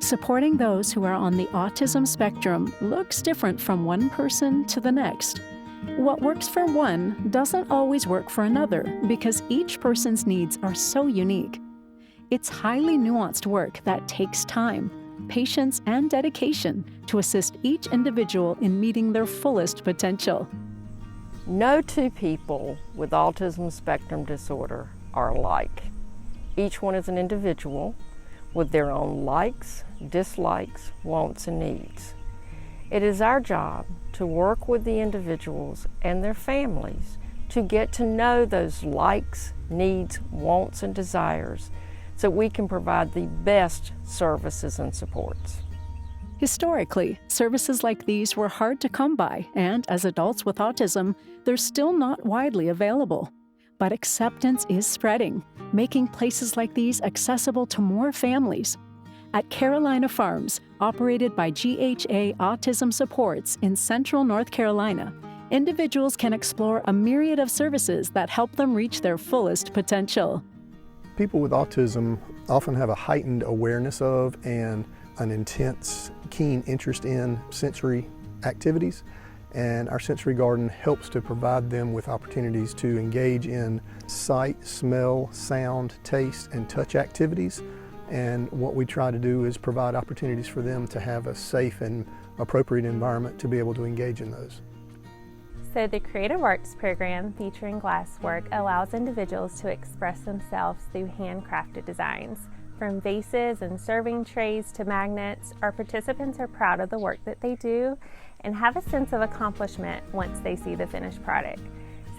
Supporting those who are on the autism spectrum looks different from one person to the next. What works for one doesn't always work for another because each person's needs are so unique. It's highly nuanced work that takes time, patience, and dedication to assist each individual in meeting their fullest potential. No two people with autism spectrum disorder are alike. Each one is an individual with their own likes, dislikes, wants, and needs. It is our job to work with the individuals and their families to get to know those likes, needs, wants, and desires so we can provide the best services and supports. Historically, services like these were hard to come by, and as adults with autism, they're still not widely available. But acceptance is spreading, making places like these accessible to more families. At Carolina Farms, operated by GHA Autism Supports in Central North Carolina, individuals can explore a myriad of services that help them reach their fullest potential. People with autism often have a heightened awareness of and an intense, keen interest in sensory activities, and our sensory garden helps to provide them with opportunities to engage in sight, smell, sound, taste, and touch activities. And what we try to do is provide opportunities for them to have a safe and appropriate environment to be able to engage in those. So the Creative Arts program featuring glasswork allows individuals to express themselves through handcrafted designs. From vases and serving trays to magnets, our participants are proud of the work that they do and have a sense of accomplishment once they see the finished product.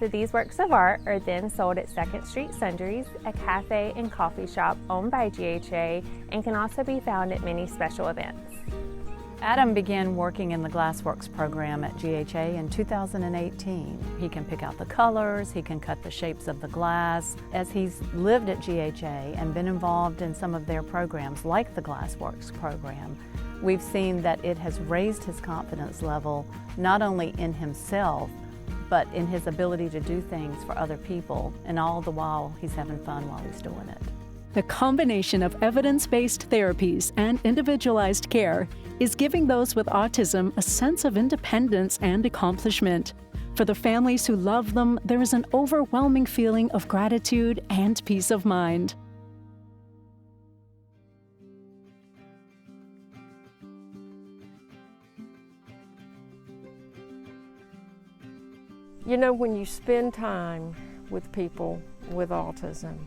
So these works of art are then sold at 2nd Street Sundries, a cafe and coffee shop owned by GHA, and can also be found at many special events. Adam began working in the Glassworks program at GHA in 2018. He can pick out the colors, he can cut the shapes of the glass. As he's lived at GHA and been involved in some of their programs like the Glassworks program, we've seen that it has raised his confidence level not only in himself, but in his ability to do things for other people, and all the while he's having fun while he's doing it. The combination of evidence-based therapies and individualized care is giving those with autism a sense of independence and accomplishment. For the families who love them, there is an overwhelming feeling of gratitude and peace of mind. You know, when you spend time with people with autism,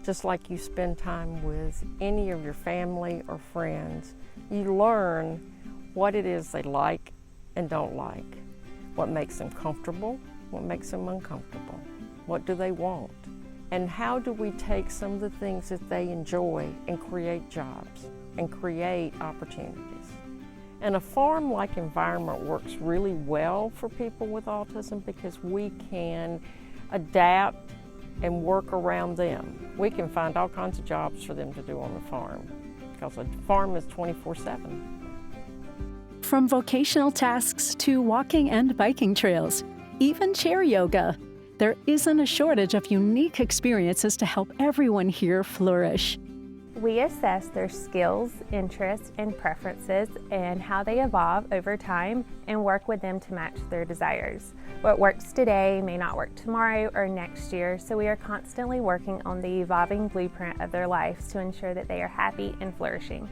just like you spend time with any of your family or friends, you learn what it is they like and don't like, what makes them comfortable, what makes them uncomfortable, what do they want, and how do we take some of the things that they enjoy and create jobs and create opportunities. And a farm-like environment works really well for people with autism because we can adapt and work around them. We can find all kinds of jobs for them to do on the farm because a farm is 24/7. From vocational tasks to walking and biking trails, even chair yoga, there isn't a shortage of unique experiences to help everyone here flourish. We assess their skills, interests, and preferences and how they evolve over time and work with them to match their desires. What works today may not work tomorrow or next year, so we are constantly working on the evolving blueprint of their lives to ensure that they are happy and flourishing.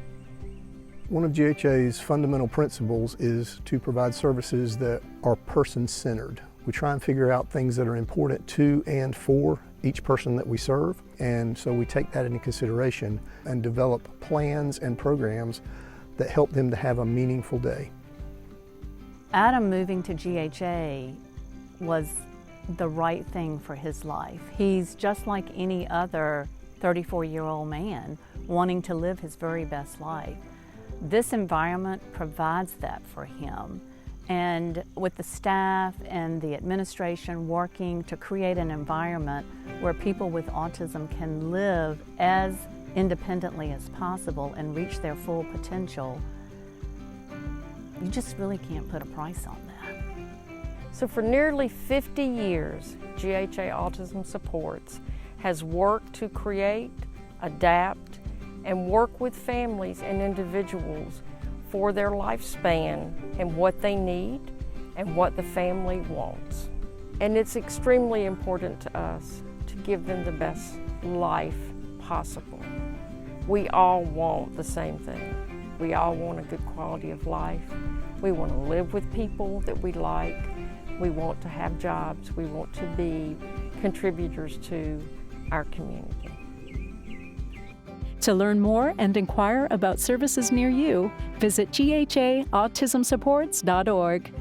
One of GHA's fundamental principles is to provide services that are person-centered. We try and figure out things that are important to and for each person that we serve, and so we take that into consideration and develop plans and programs that help them to have a meaningful day. Adam moving to GHA was the right thing for his life. He's just like any other 34-year-old man wanting to live his very best life. This environment provides that for him. And with the staff and the administration working to create an environment where people with autism can live as independently as possible and reach their full potential, you just really can't put a price on that. So for nearly 50 years, GHA Autism Supports has worked to create, adapt, and work with families and individuals for their lifespan and what they need and what the family wants. And it's extremely important to us to give them the best life possible. We all want the same thing. We all want a good quality of life. We want to live with people that we like. We want to have jobs. We want to be contributors to our community. To learn more and inquire about services near you, visit ghaautismsupports.org.